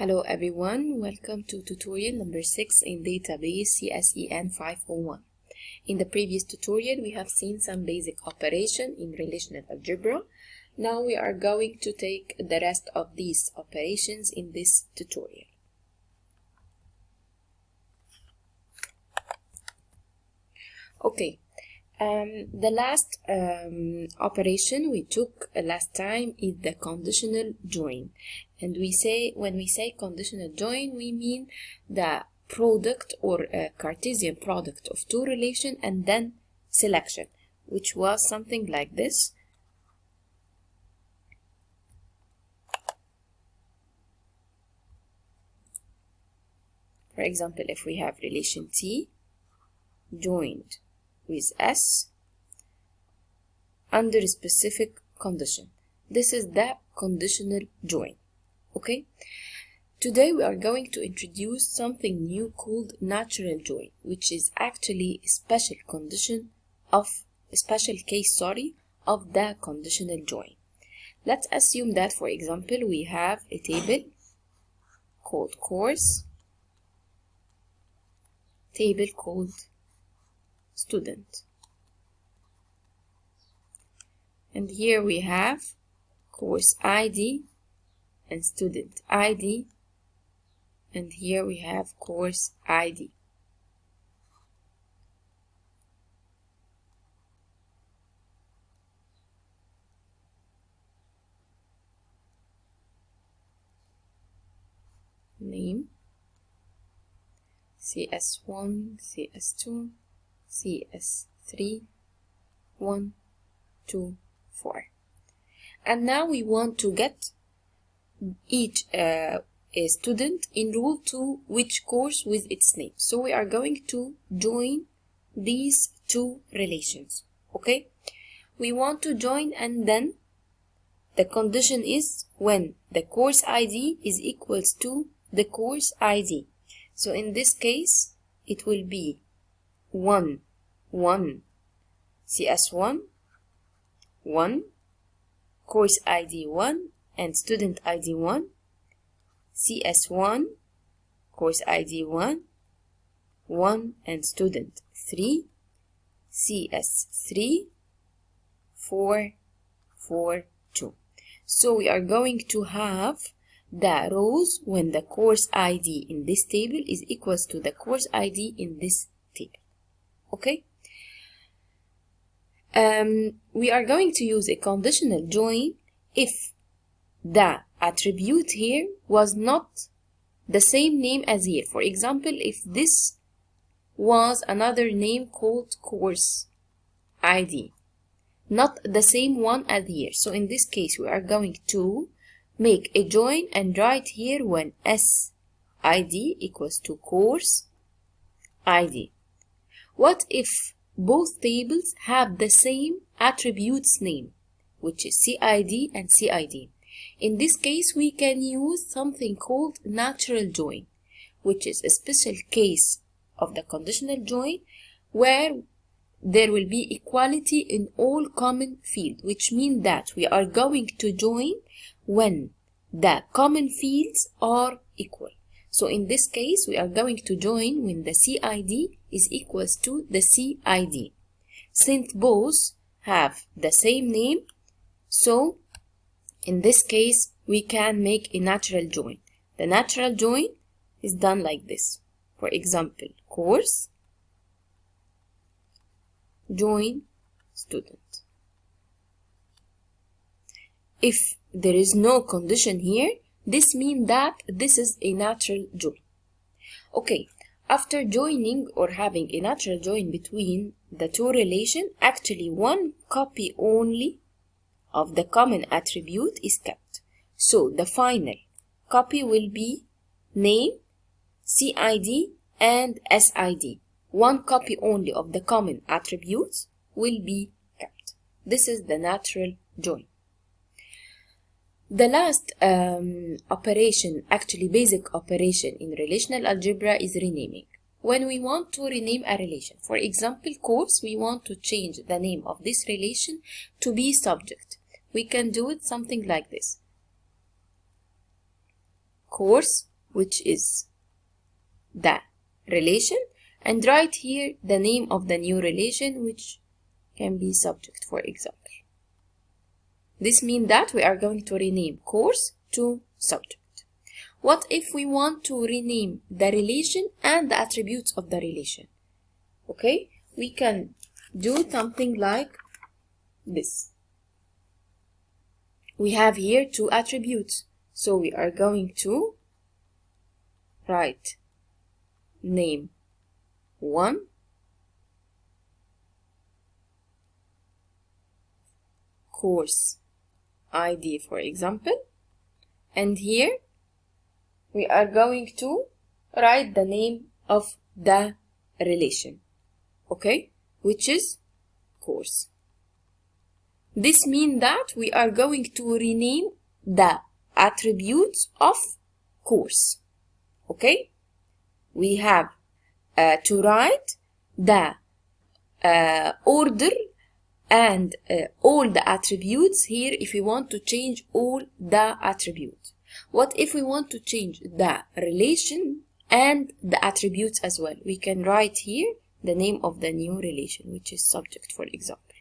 Hello everyone, welcome to tutorial number 6 in database CSEN 501. In the previous tutorial we have seen some basic operation in relational algebra. Now we are going to take the rest of these operations in this tutorial. Okay, the last operation we took last time is the conditional join. And when we say conditional join, we mean the product or a Cartesian product of two relations and then selection, which was something like this. For example, if we have relation T joined with S under a specific condition. This is the conditional join. Okay, today we are going to introduce something new called natural join, which is actually a special case of the conditional join. Let's assume that, for example, we have a table called course, table called student, and here we have course ID and student ID, and here we have course ID. Name CS1, CS2, CS3, 1, 2, 4. And now we want to get each a student enrolled to which course with its name. So we are going to join these two relations. Okay, we want to join, and then the condition is when the course ID is equals to the course ID. So in this case it will be 1, 1, CS1, 1, course ID 1 and student ID 1, CS1, course ID 1, 1 and student 3, CS3, 4, 4, 2. So we are going to have the rows when the course ID in this table is equals to the course ID in this table. Okay? We are going to use a conditional join if the attribute here was not the same name as here. For example, if this was another name called course ID, not the same one as here. So in this case, we are going to make a join and write here when SID equals to course ID. What if both tables have the same attributes name, which is CID and CID? In this case, we can use something called natural join, which is a special case of the conditional join where there will be equality in all common fields, which means that we are going to join when the common fields are equal. So in this case, we are going to join when the CID is equals to the CID. Since both have the same name, so in this case, we can make a natural join. The natural join is done like this. For example, course join student. If there is no condition here, this means that this is a natural join. Okay, after joining or having a natural join between the two relations, actually one copy only of the common attribute is kept. So the final copy will be name, CID, and SID. One copy only of the common attributes will be kept. This is the natural join. The last operation, actually basic operation in relational algebra, is renaming. When we want to rename a relation, for example, course, we want to change the name of this relation to be subject. We can do it something like this. Course which is the relation, and write here the name of the new relation, which can be subject, for example. This means that we are going to rename course to subject. What if we want to rename the relation and the attributes of the relation? Okay, we can do something like this. We have here two attributes, so we are going to write name 1, course ID, for example, and here we are going to write the name of the relation, okay, which is course. This means that we are going to rename the attributes of course, okay. We have to write the order and all the attributes here if we want to change all the attributes. What if we want to change the relation and the attributes as well? We can write here the name of the new relation, which is subject, for example.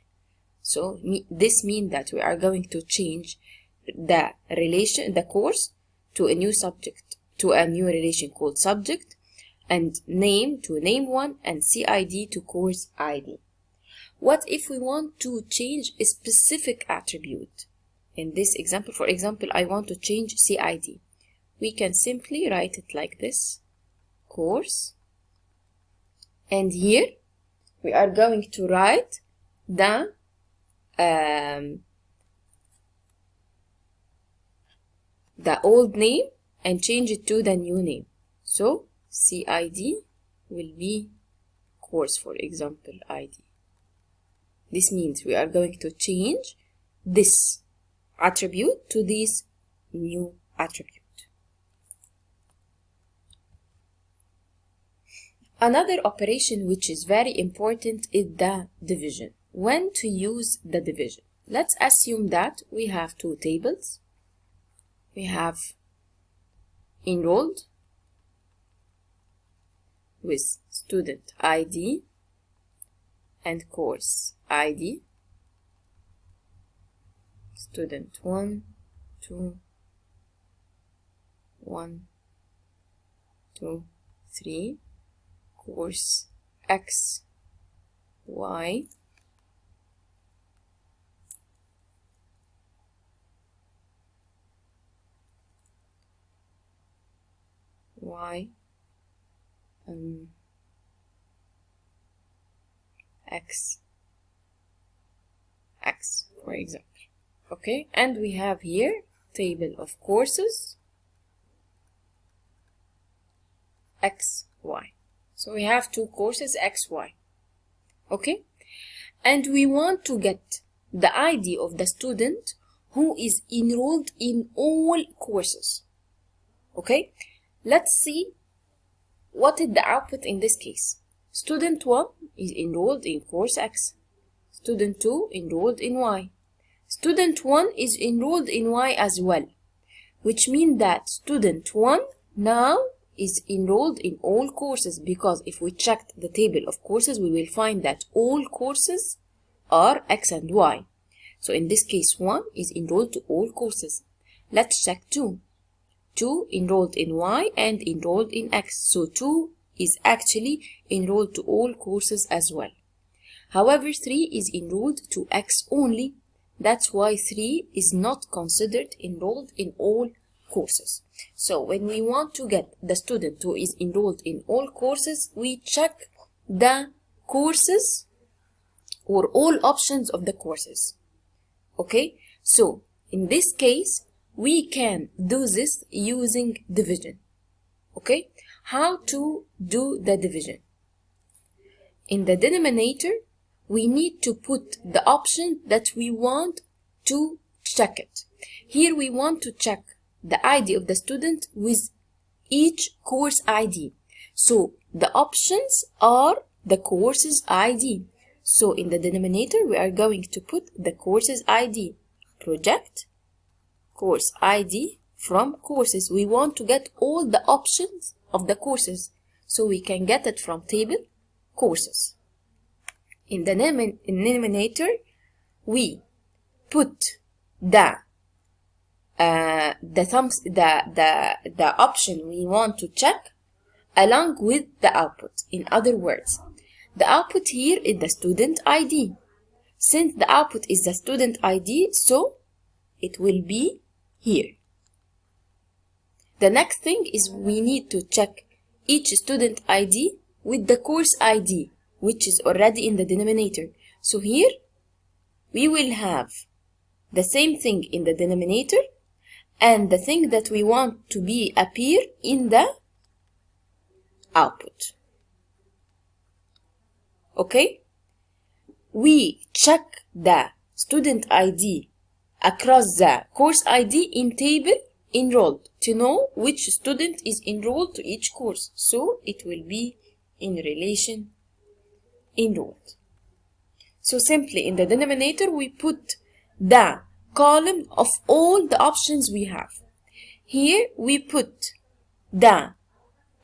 So this means that we are going to change the relation, the course, to a new subject, to a new relation called subject, and name to name 1, and CID to course ID. What if we want to change a specific attribute? In this example, for example, I want to change CID. We can simply write it like this, course, and here we are going to write the old name and change it to the new name. So CID will be course, for example, ID. This means we are going to change this attribute to this new attribute. Another operation which is very important is the division. When to use the division? Let's assume that we have two tables. We have enrolled with student ID and course ID. Student 1, 2, 1, 2, 3, course X, Y, Y, X, for example. Okay, and we have here table of courses X, Y. So we have two courses X, Y. Okay, and we want to get the ID of the student who is enrolled in all courses. Okay, let's see what is the output in this case. Student 1 is enrolled in course X. Student 2 enrolled in Y. Student 1 is enrolled in Y as well, which means that student 1 now is enrolled in all courses, because if we check the table of courses, we will find that all courses are X and Y. So in this case, 1 is enrolled to all courses. Let's check 2. 2 enrolled in Y and enrolled in X. So 2 is actually enrolled to all courses as well. However, 3 is enrolled to X only. That's why 3 is not considered enrolled in all courses. So when we want to get the student who is enrolled in all courses, we check the courses or all options of the courses. Okay, so in this case, we can do this using division. Okay, how to do the division? In the denominator, we need to put the option that we want to check it. Here we want to check the ID of the student with each course ID. So the options are the courses ID. So in the denominator, we are going to put the courses ID. Project course ID from courses. We want to get all the options of the courses, so we can get it from table courses. In the denominator, we put the option we want to check along with the output. In other words, the output here is the student ID. Since the output is the student ID, so it will be here. The next thing is we need to check each student ID with the course ID, which is already in the denominator. So here we will have the same thing in the denominator and the thing that we want to be appear in the output. Okay? We check the student ID across the course ID in table enrolled to know which student is enrolled to each course. So it will be in relation enrolled. So simply in the denominator we put the column of all the options we have. Here we put the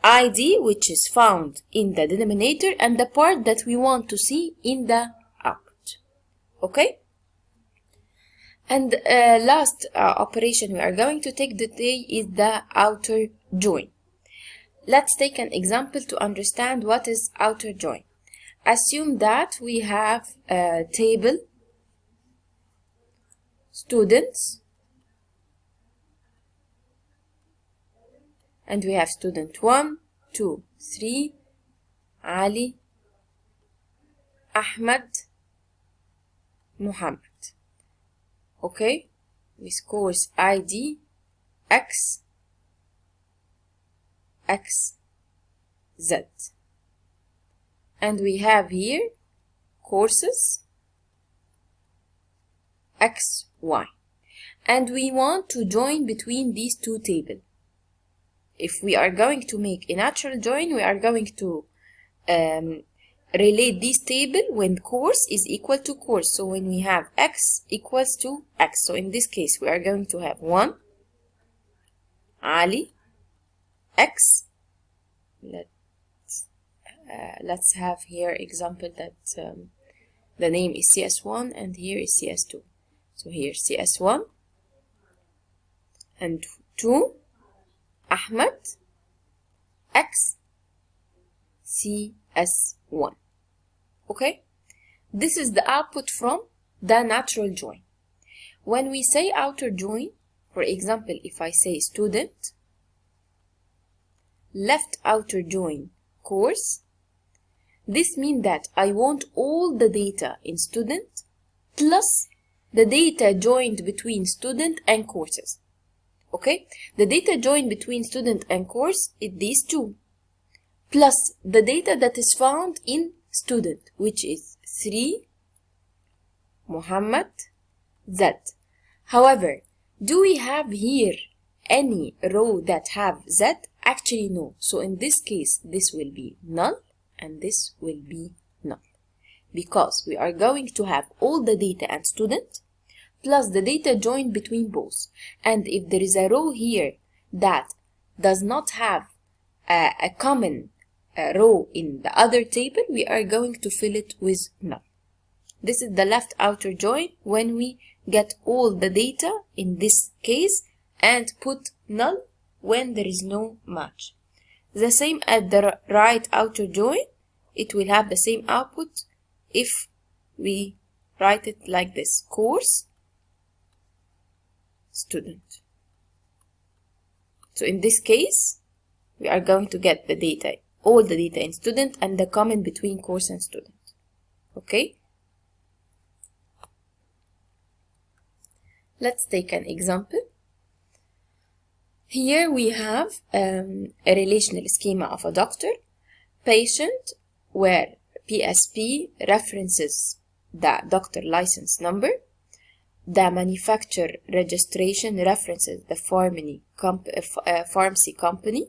ID, which is found in the denominator, and the part that we want to see in the output. Okay? And last operation we are going to take today is the outer join. Let's take an example to understand what is outer join. Assume that we have a table students, and we have student 1, 2, 3, Ali, Ahmed, Muhammad. Okay, with course ID X, X, Z. And we have here courses X, Y. And we want to join between these two tables. If we are going to make a natural join, we are going to relate this table when course is equal to course. So when we have X equals to X. So in this case, we are going to have 1, Ali, X. Let's have here example that the name is CS1 and here is CS2. So here CS1 and 2, Ahmed, X, CS1. Okay? This is the output from the natural join. When we say outer join, for example, if I say student, left outer join course, this means that I want all the data in student plus the data joined between student and courses. Okay, the data joined between student and course is these two, plus the data that is found in student, which is 3, Muhammad, Z. However, do we have here any row that have Z? Actually, no. So in this case, this will be null and this will be null, because we are going to have all the data and student plus the data joined between both. And if there is a row here that does not have a common row in the other table, we are going to fill it with null. This is the left outer join when we get all the data in this case and put null when there is no match. The same at the right outer join, it will have the same output if we write it like this: course, student. So in this case, we are going to get the data, all the data in student and the common between course and student. Okay? Let's take an example. Here we have a relational schema of a doctor, patient, where PSP references the doctor license number, the manufacturer registration references the pharmacy company,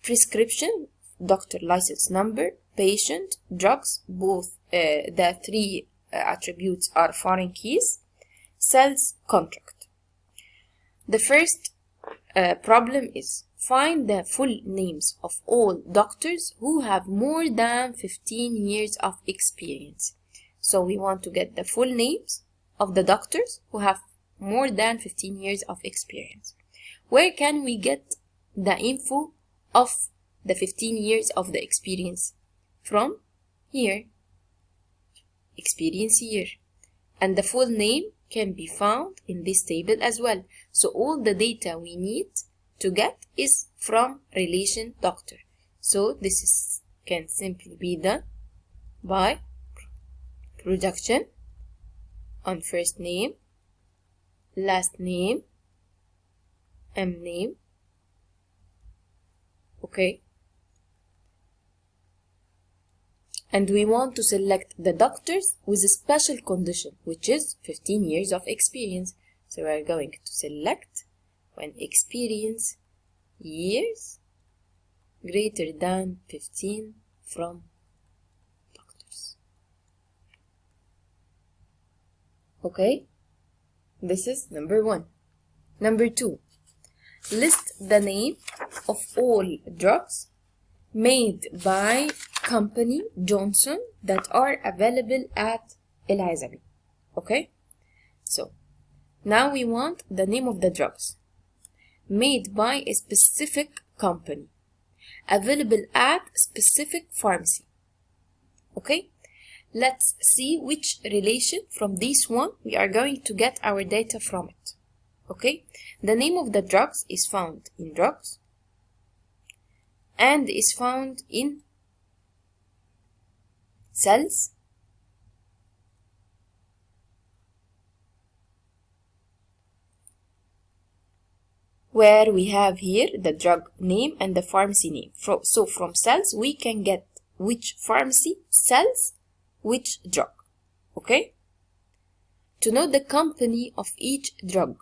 prescription, doctor license number, patient, drugs, both the three attributes are foreign keys, sales contract. The first problem is find the full names of all doctors who have more than 15 years of experience. So we want to get the full names of the doctors who have more than 15 years of experience. Where can we get the info of the 15 years of the experience? From here, experience year. And the full name can be found in this table as well. So all the data we need to get is from relation doctor. So this can simply be done by production on first name, last name, name. Okay. And we want to select the doctors with a special condition, which is 15 years of experience. So we are going to select when experience years greater than 15 from doctors. Okay, this is number 1. Number 2, list the name of all drugs made by company Johnson that are available at Elizabeth. Okay, so now we want the name of the drugs made by a specific company available at specific pharmacy. Okay, let's see which relation from this one we are going to get our data from it. Okay, the name of the drugs is found in drugs and is found in cells, where we have here the drug name and the pharmacy name. So from cells we can get which pharmacy sells which drug. Okay, to know the company of each drug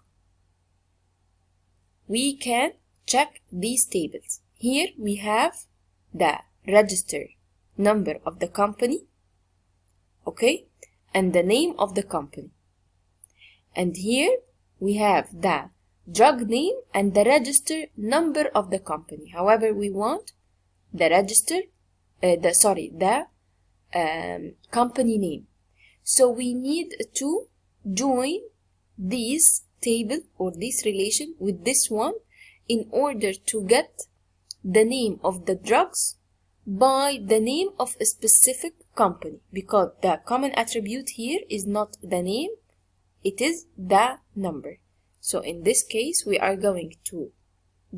we can check these tables. Here we have the register number of the company, okay, and the name of the company. And here we have the drug name and the register number of the company. However, we want the register, the company name. So we need to join this table or this relation with this one in order to get the name of the drugs by the name of a specific company, because the common attribute here is not the name, it is the number. So in this case we are going to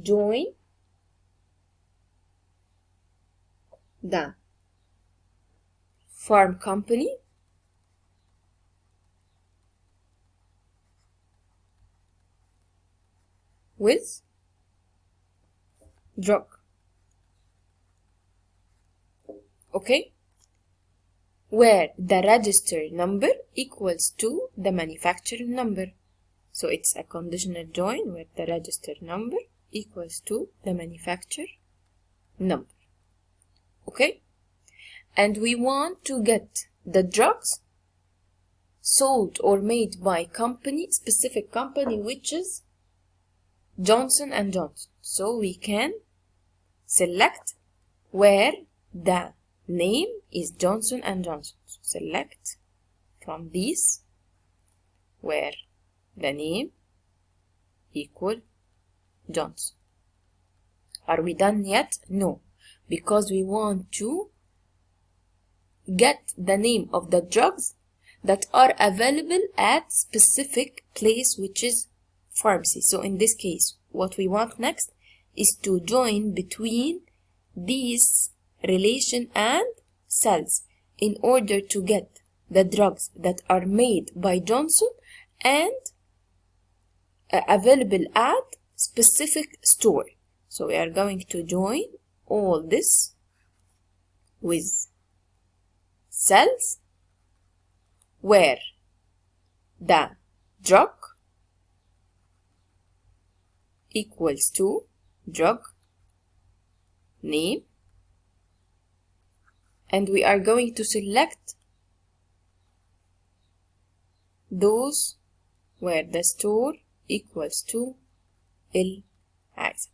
join the farm company with drug. Okay, where the register number equals to the manufacturer number. So it's a conditional join where the register number equals to the manufacturer number. Okay, and we want to get the drugs sold or made by company, specific company, which is Johnson & Johnson. So we can select where the name is Johnson & Johnson. So select from these where the name equal Johnson. Are we done yet? No, because we want to get the name of the drugs that are available at specific place, which is pharmacy. So in this case, what we want next is to join between these relation and cells in order to get the drugs that are made by Johnson and available at specific store. So we are going to join all this with cells where the drug equals to drug name, and we are going to select those where the store equals to العزبي.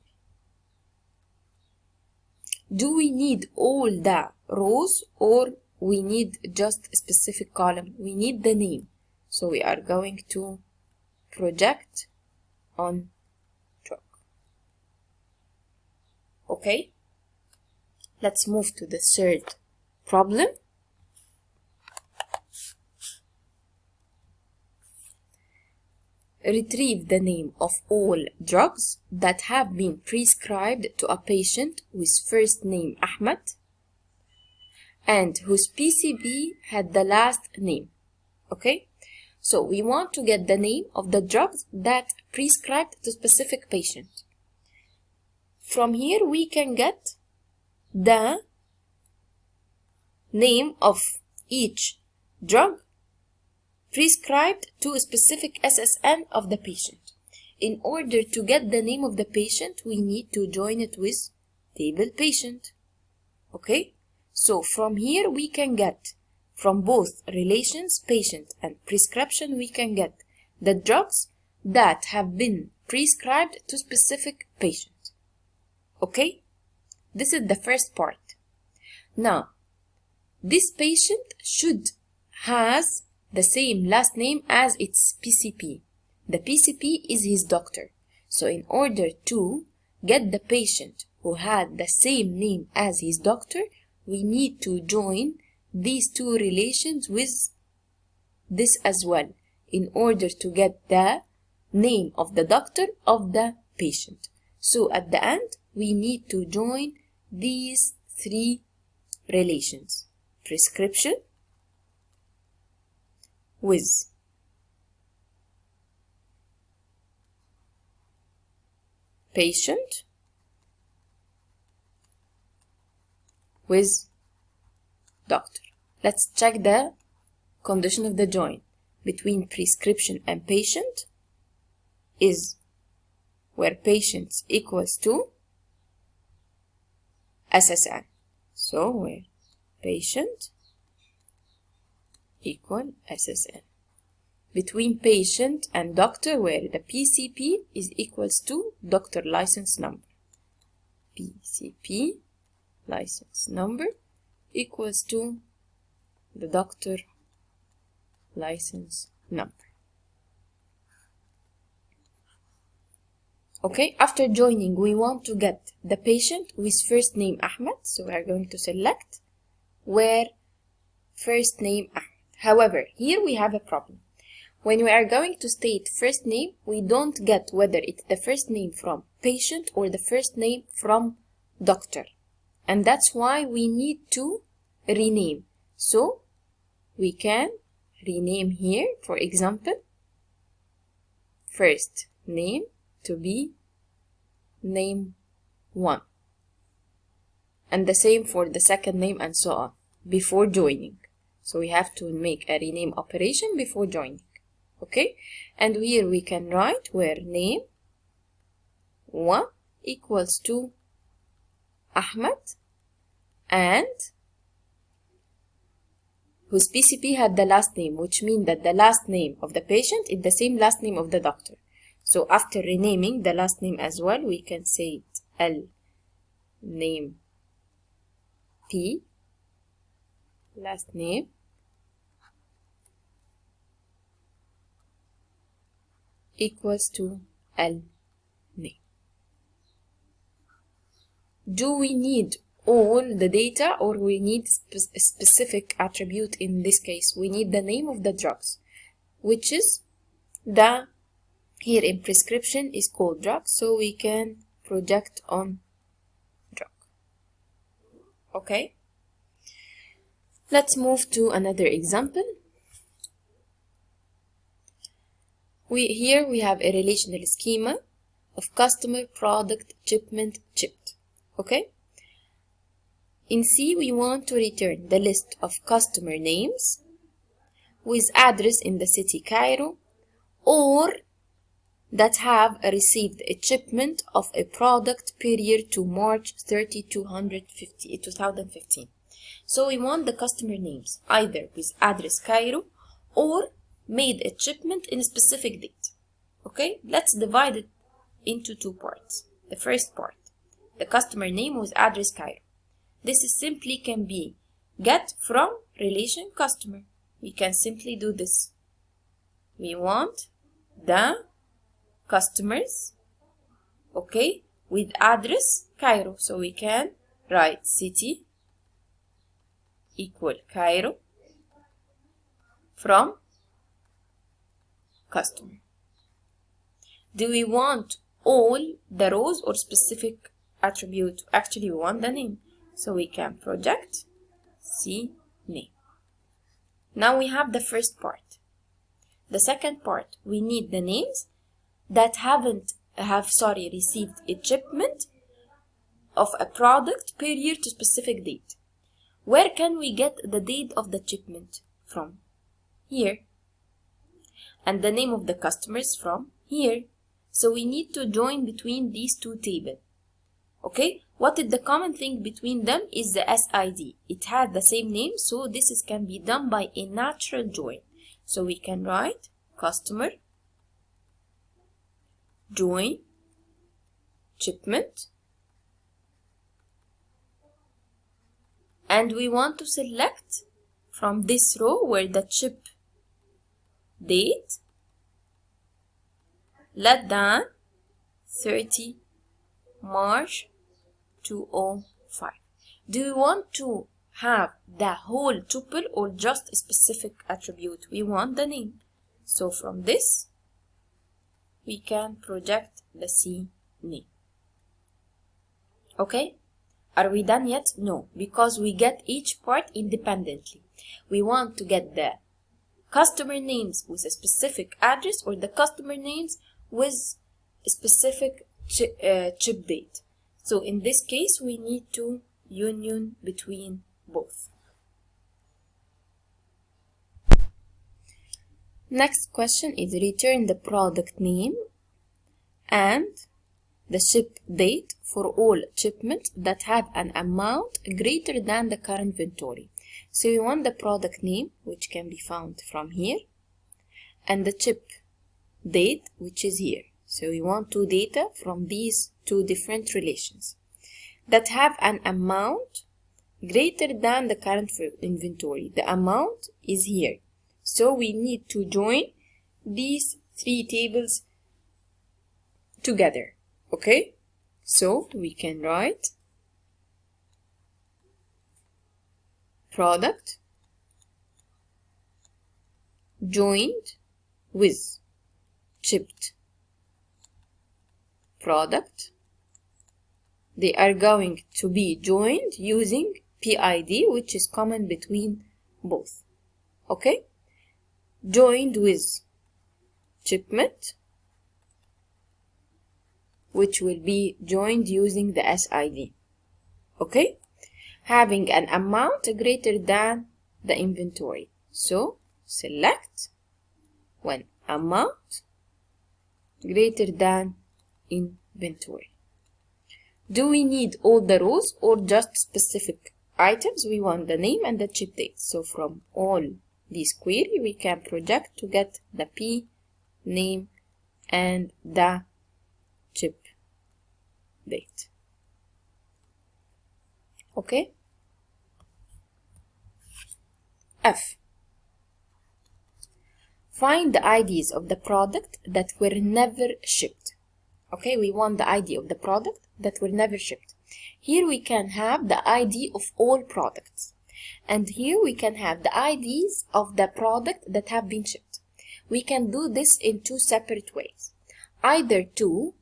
Do we need all the rows or we need just a specific column? We need the name. So we are going to project on drug. Okay, let's move to the third problem. Retrieve the name of all drugs that have been prescribed to a patient with first name Ahmed and whose PCP had the last name. Okay, so we want to get the name of the drugs that prescribed to specific patient. From here we can get the name of each drug prescribed to a specific CSEN of the patient. In order to get the name of the patient, we need to join it with table patient. Okay, so from here we can get, from both relations, patient and prescription, we can get the drugs that have been prescribed to specific patient. Okay, this is the first part. Now, this patient should has the same last name as its PCP. The PCP is his doctor. So in order to get the patient who had the same name as his doctor, we need to join these two relations with this as well in order to get the name of the doctor of the patient. So at the end, we need to join these three relations: prescription with patient with doctor. Let's check the condition of the join between prescription and patient is where patients equals to CSEN. So where patient equal CSEN. Between patient and doctor where the PCP is equals to doctor license number. PCP license number equals to the doctor license number. Okay, after joining, we want to get the patient with first name Ahmed. So we are going to select where first name Ahmed. However, here we have a problem. When we are going to state first name, we don't get whether it's the first name from patient or the first name from doctor. And that's why we need to rename. So we can rename here, for example, first name to be name 1. And the same for the second name and so on before joining. So we have to make a rename operation before joining. Okay, and here we can write where name 1 equals to Ahmed and whose PCP had the last name, which means that the last name of the patient is the same last name of the doctor. So after renaming the last name as well, we can say it L name P last name equals to L name. Do we need all the data or we need a specific attribute? In this case, we need the name of the drugs, which is the, here in prescription is called drug, so we can project on drug. Okay, let's move to another example. Here we have a relational schema of customer, product, shipment, shipped. Okay, in C we want to return the list of customer names with address in the city Cairo or that have received a shipment of a product period to March 30, 2015. So we want the customer names either with address Cairo or made a shipment in a specific date. Okay, let's divide it into two parts. The first part, the customer name with address Cairo. This is simply can be get from relation customer. We can simply do this. We want the customers, okay, with address Cairo. So we can write city equal Cairo from customer. Do we want all the rows or specific attribute? Actually, we want the name. So we can project C name. Now we have the first part. The second part, we need the names that have received a shipment of a product per year to specific date. Where can we get the date of the shipment from? Here. And the name of the customers from here. So we need to join between these two tables. Okay, what is the common thing between them is the SID. It has the same name, so this can be done by a natural join. So we can write customer join shipment, and we want to select from this row where the ship date less than 30 March 2005. Do we want to have the whole tuple or just a specific attribute? We want the name. So from this, we can project the C name. Okay? Are we done yet? No, because we get each part independently. We want to get the customer names with a specific address or the customer names with a specific ship date. So in this case, we need to union between both. Next question is return the product name and the ship date for all shipments that have an amount greater than the current inventory. So we want the product name, which can be found from here, and the ship date, which is here. So we want two data from these two different relations that have an amount greater than the current inventory. The amount is here. So we need to join these three tables together. Okay? So we can write product joined with shipped product. They are going to be joined using PID, which is common between both. Okay? Joined with shipment, which will be joined using the SID. Okay? Having an amount greater than the inventory. So select when amount greater than inventory. Do we need all the rows or just specific items? We want the name and the ship date. So from all these query, we can project to get the P name and the ship date. Okay? F. Find the IDs of the product that were never shipped. Okay, we want the ID of the product that were never shipped. Here we can have the ID of all products. And here we can have the IDs of the product that have been shipped. We can do this in two separate ways. Either to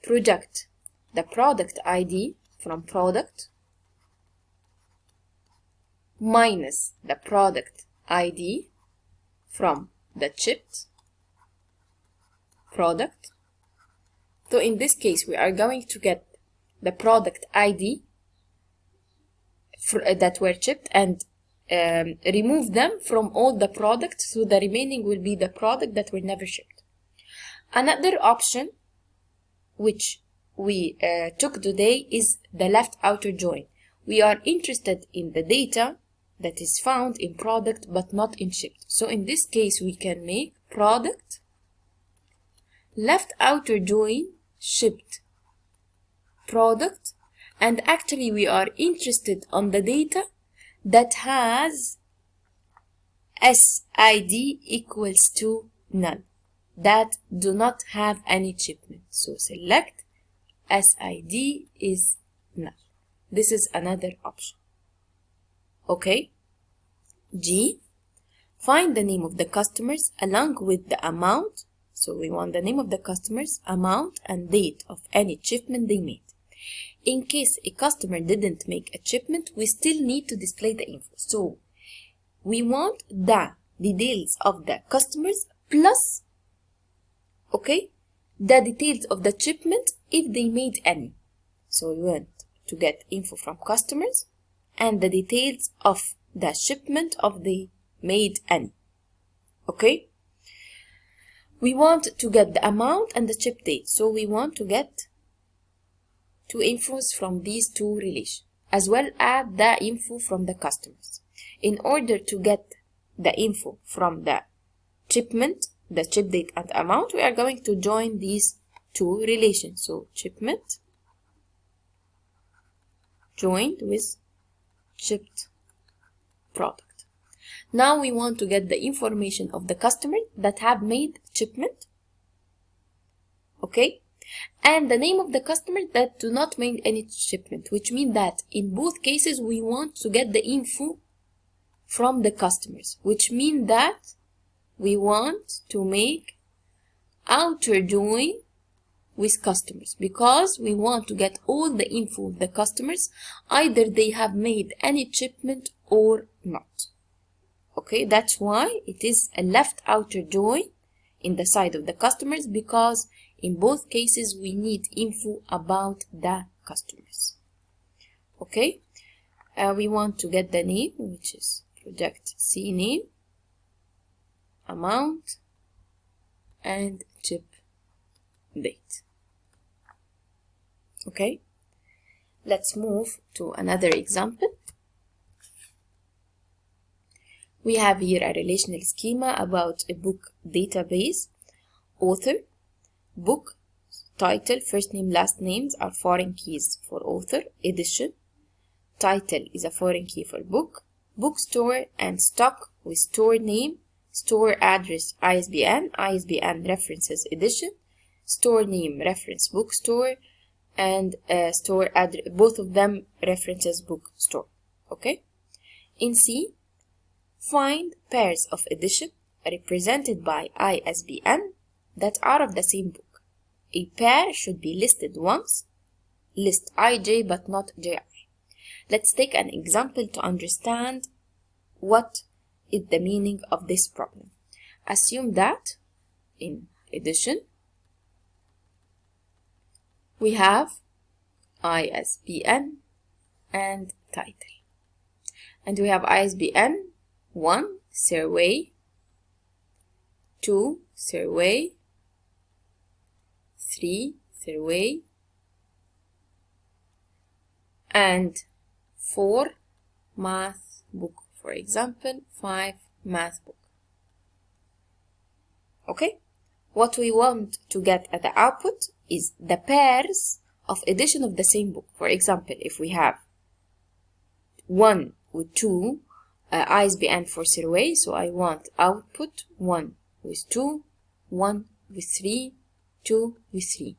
project the product ID from product minus the product ID from the shipped product. So in this case, we are going to get the product ID that were shipped and remove them from all the products, so the remaining will be the product that were never shipped. Another option which we took today is the left outer join. We are interested in the data that is found in product but not in shipped. So in this case, we can make product left outer join shipped product, and actually we are interested on the data that has SID equals to none, that do not have any shipment. So select SID is null. This is another option. Okay. G, find the name of the customers along with the amount. So we want the name of the customers, amount, and date of any shipment they made. In case a customer didn't make a shipment, we still need to display the info. So we want the details of the customers plus, okay, the details of the shipment if they made any. So we want to get info from customers and the details of the shipment of they made any. Okay. We want to get the amount and the ship date. So we want to get two infos from these two relations, as well as the info from the customers. In order to get the info from the shipment, the ship date and amount, we are going to join these two relations. So shipment joined with shipped product. Now we want to get the information of the customers that have made shipment, okay, and the name of the customers that do not make any shipment, which means that in both cases we want to get the info from the customers, which means that we want to make outer join with customers, because we want to get all the info of the customers, either they have made any shipment or not. Okay, that's why it is a left outer join in the side of the customers, because in both cases we need info about the customers. Okay, we want to get the name, which is project C name, amount, and ship date. Okay, let's move to another example. We have here a relational schema about a book database. Author, book, title, first name, last names are foreign keys for author. Edition, title is a foreign key for book. Bookstore and stock with store name, store address, ISBN, ISBN references edition, store name reference bookstore, and store address, both of them references bookstore. Okay. In C, find pairs of edition represented by ISBN that are of the same book. A pair should be listed once. List IJ but not JI. Let's take an example to understand what is the meaning of this problem. Assume that in edition we have ISBN and title, and we have ISBN 1 survey, 2 survey, 3 survey, and 4 math book, for example 5 math book. Okay, what we want to get at the output is the pairs of edition of the same book. For example, if we have 1 with 2 ISBN for survey, so I want output 1 with 2, 1 with 3, 2 with 3.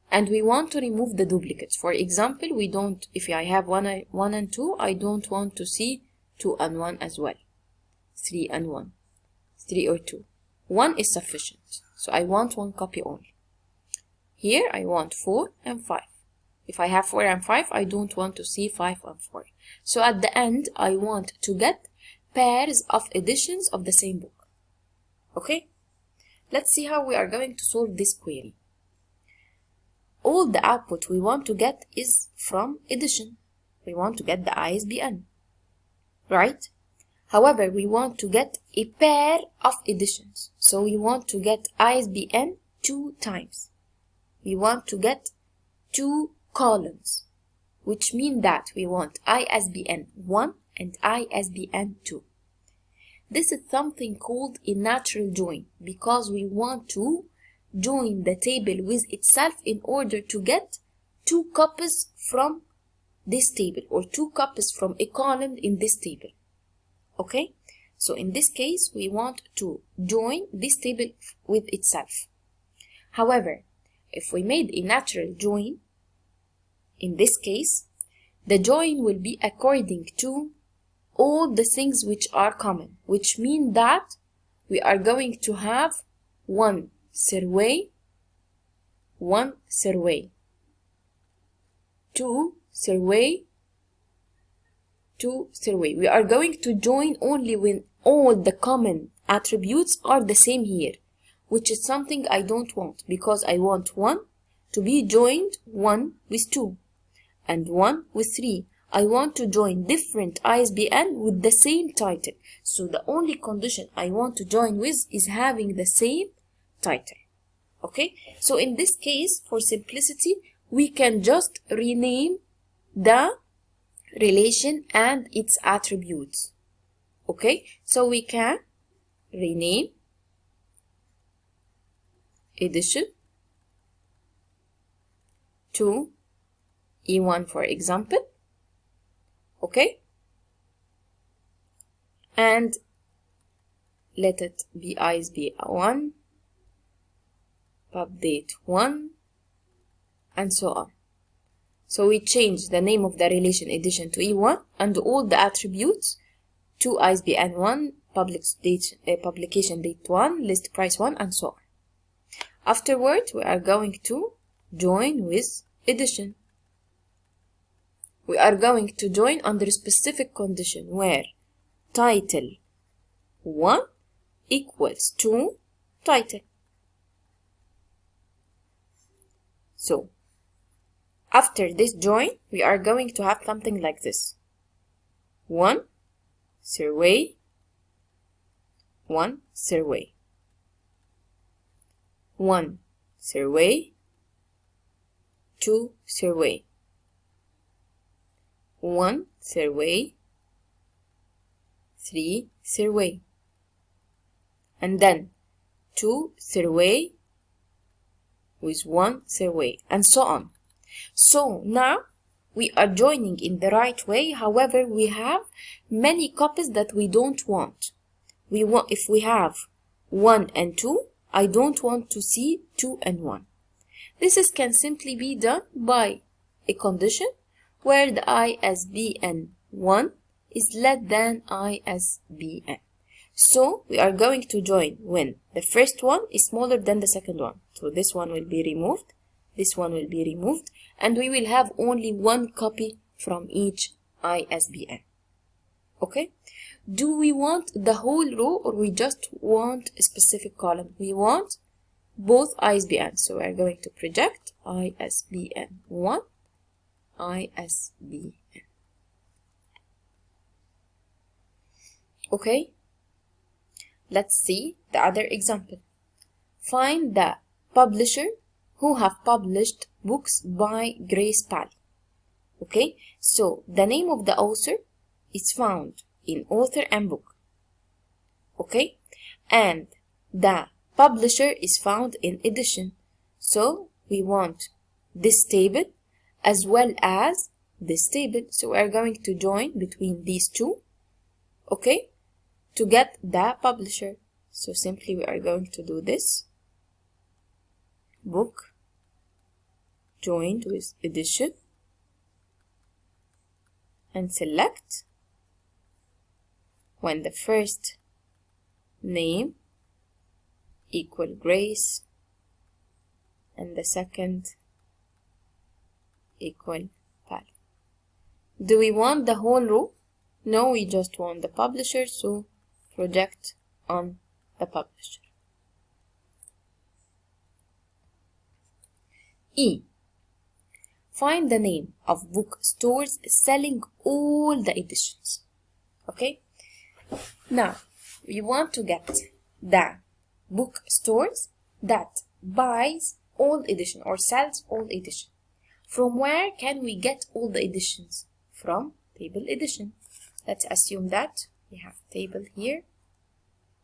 And we want to remove the duplicates. For example, we don't, if I have 1 and 2, I don't want to see 2 and 1 as well. 3 and 1. 3 or 2. 1 is sufficient. So I want 1 copy only. Here I want 4 and 5. If I have 4 and 5, I don't want to see 5 and 4. So at the end, I want to get pairs of editions of the same book. Okay? Let's see how we are going to solve this query. All the output we want to get is from edition. We want to get the ISBN, right? However, we want to get a pair of editions. So we want to get ISBN 2 times. We want to get 2 columns, which means that we want ISBN 1 and ISBN 2. This is something called a natural join, because we want to join the table with itself in order to get 2 copies from this table, or 2 copies from a column in this table. Okay, so in this case we want to join this table with itself. However, if we made a natural join, in this case the join will be according to all the things which are common, which means that we are going to have one survey, two survey. We are going to join only when all the common attributes are the same here, which is something I don't want, because I want 1 to be joined 1 with 2 and 1 with 3. I want to join different ISBN with the same title. So the only condition I want to join with is having the same title. Okay, so in this case, for simplicity, we can just rename the relation and its attributes. Okay, so we can rename edition to E1, for example. Okay, and let it be ISBN1, pub date 1, and so on. So we change the name of the relation edition to E1 and all the attributes to ISBN1, publication date 1, list price 1, and so on. Afterwards, we are going to join with edition. We are going to join under a specific condition where title 1 equals to title. So after this join, we are going to have something like this: 1 survey, 1 survey, 1 survey, 2 survey, 1 survey, 3 survey, and then 2 survey with 1 survey, and so on. So now we are joining in the right way. However, we have many copies that we don't want. If we have 1 and 2, I don't want to see 2 and 1. This can simply be done by a condition where the ISBN 1 is less than ISBN. So we are going to join when the first one is smaller than the second one. So this one will be removed, this one will be removed, and we will have only 1 copy from each ISBN. Okay? Do we want the whole row, or we just want a specific column? We want both ISBN. So we are going to project ISBN 1, ISBN. Okay? Let's see the other example. Find the publisher who have published books by Grace Pally. Okay, so the name of the author is found in author and book. Okay, and the publisher is found in edition. So we want this table as well as this table. So we are going to join between these two. Okay, to get the publisher. So simply we are going to do this: book joined with edition, and select when the first name equal Grace and the second equal Pally. Do we want the whole row? No, we just want the publisher, so project on the publisher. E. Find the name of bookstores selling all the editions. Okay, now we want to get the bookstores that buys all edition or sells all edition. From where can we get all the editions? From table edition. Let's assume that we have table here,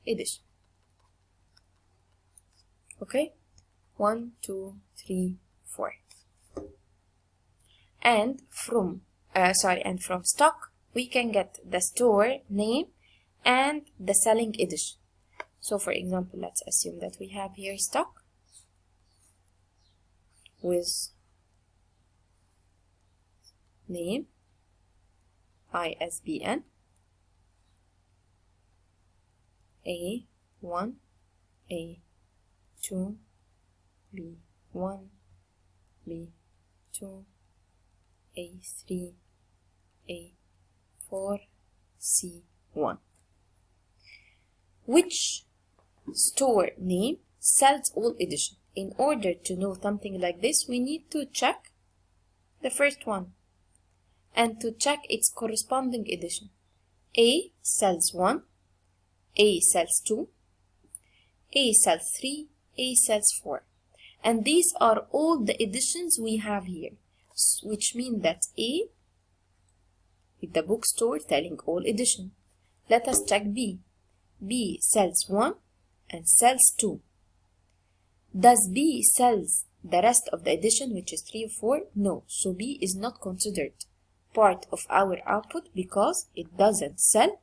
edition. Okay, 1, 2, 3, 4. And from stock, we can get the store name and the selling edition. So for example, let's assume that we have here stock with name, ISBN, A1, A2, B1, B2, A3, A4, C1. Which store name sells all edition? In order to know something like this, we need to check the first one and to check its corresponding edition. A sells 1, A sells 2, A sells 3, A sells 4. And these are all the editions we have here, which means that A with the bookstore selling all edition. Let us check B. B sells 1 and sells 2. Does B sells the rest of the edition, which is 3 or 4? No. So B is not considered part of our output because it doesn't sell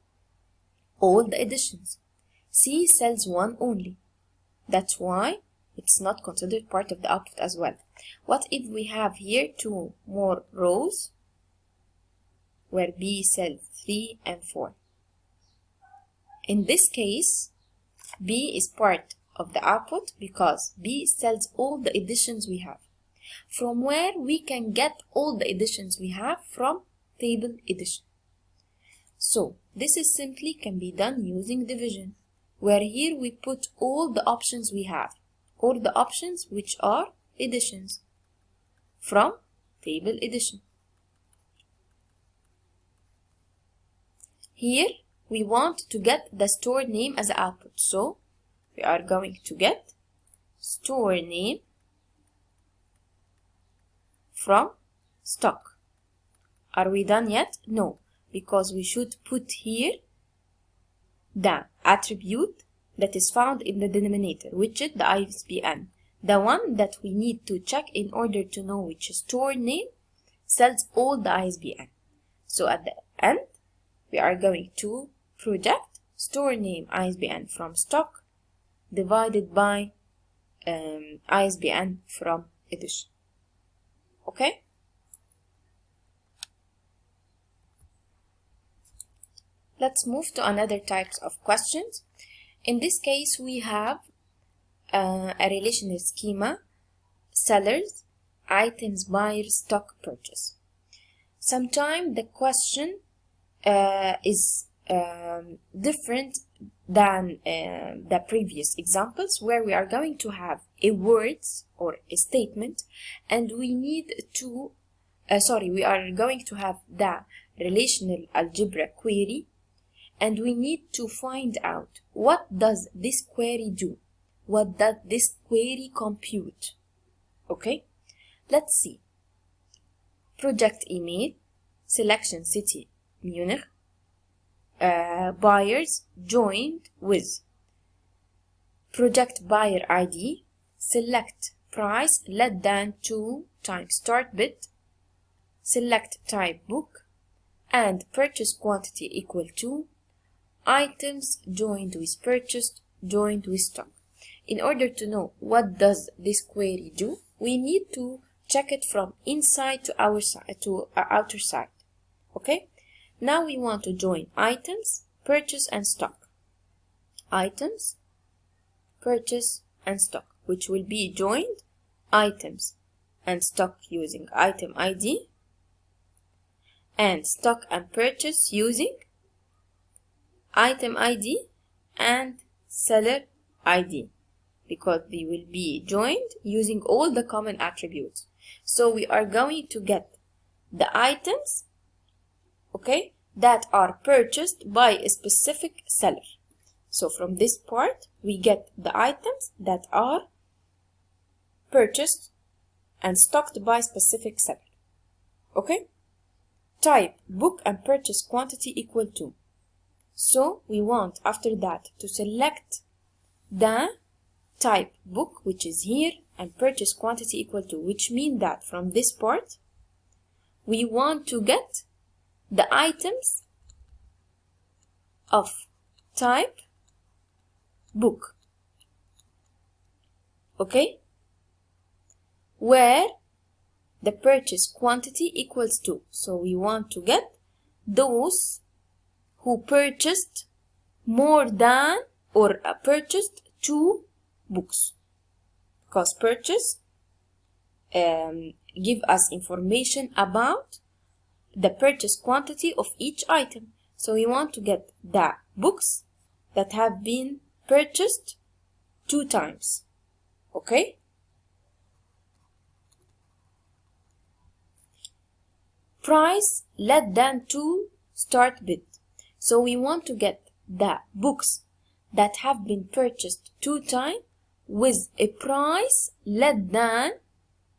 all the editions. C sells 1 only. That's why it's not considered part of the output as well. What if we have here 2 more rows where B sells 3 and 4? In this case, B is part of the output because B sells all the editions we have. From where we can get all the editions we have? From table edition. So this is simply can be done using division, where here we put all the options we have, or the options which are editions from table edition. Here we want to get the store name as output, so we are going to get store name from stock. Are we done yet? No, because we should put here the attribute that is found in the denominator, which is the ISBN, the one that we need to check in order to know which store name sells all the ISBN. So at the end, we are going to project store name ISBN from stock divided by ISBN from edition. Okay? Let's move to another types of questions. In this case, we have a relational schema: sellers, items, buyers, stock, purchase. Sometimes the question is different than the previous examples, where we are going to have a words or a statement, and we need to we are going to have the relational algebra query, and we need to find out what does this query do, what does this query compute. Okay, let's see. Project email, selection city Munich, buyers joined with. Project buyer ID, select price less than 2 times start bid, select type book, and purchase quantity equal to items joined with purchased joined with stock. In order to know what does this query do, we need to check it from inside to our side to our outer side. Okay, now we want to join items, purchase, and stock. Items, purchase, and stock, which will be joined items and stock using item ID, and stock and purchase using item ID and seller ID, because they will be joined using all the common attributes. So we are going to get the items, okay, that are purchased by a specific seller. So from this part, we get the items that are purchased and stocked by specific seller. Okay, type book and purchase quantity equal to. So we want after that to select the type book, which is here, and purchase quantity equal to, which means that from this part we want to get the items of type book, okay, where the purchase quantity equals to. So we want to get those who purchased more than or purchased 2 books, because purchase give us information about the purchase quantity of each item. So we want to get the books that have been purchased 2 times, okay? Price less than 2 start bid. So we want to get the books that have been purchased 2 times with a price less than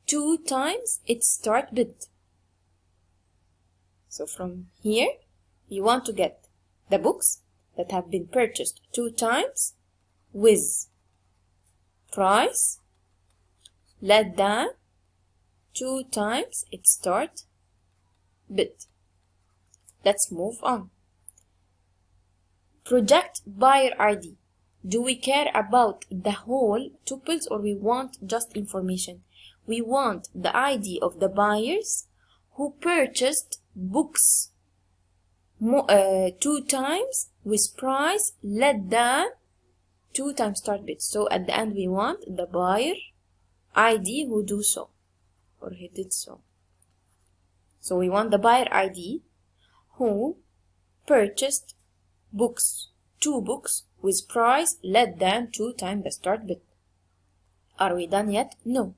2 times its start bid. So from here, we want to get the books that have been purchased 2 times with price less than 2 times its start bid. Let's move on. Project buyer ID. Do we care about the whole tuples or we want just information? We want the ID of the buyers who purchased books 2 times with price less than 2 times start bid. So at the end we want the buyer ID who do so or he did so. So we want the buyer ID who purchased books, 2 books with price less than 2 times the start bid. Are we done yet? No.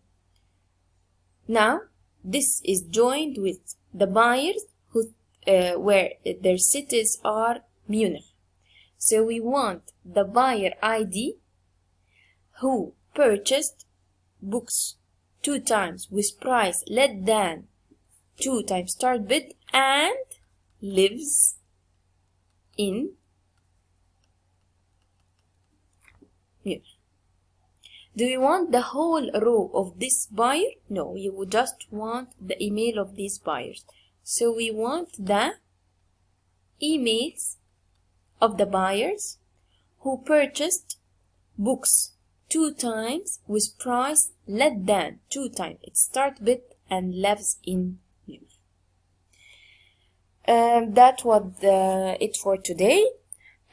Now this is joined with the buyers who where their cities are Munich. So we want the buyer ID who purchased books 2 times with price less than 2 times start bid and lives in Munich. Do we want the whole row of this buyer? No, you would just want the email of these buyers. So we want the emails of the buyers who purchased books 2 times with price less than 2 times its start bid and lives in Munich. That was it for today.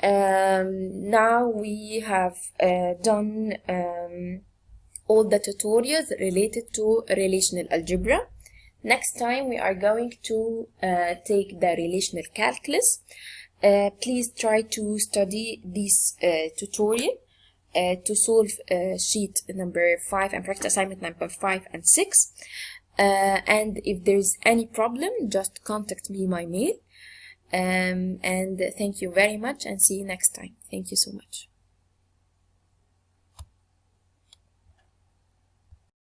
Now we have done all the tutorials related to relational algebra. Next time we are going to take the relational calculus. Please try to study this tutorial to solve sheet number 5 and practice assignment number 5 and 6. And if there's any problem, just contact me by mail. And thank you very much and see you next time. Thank you so much.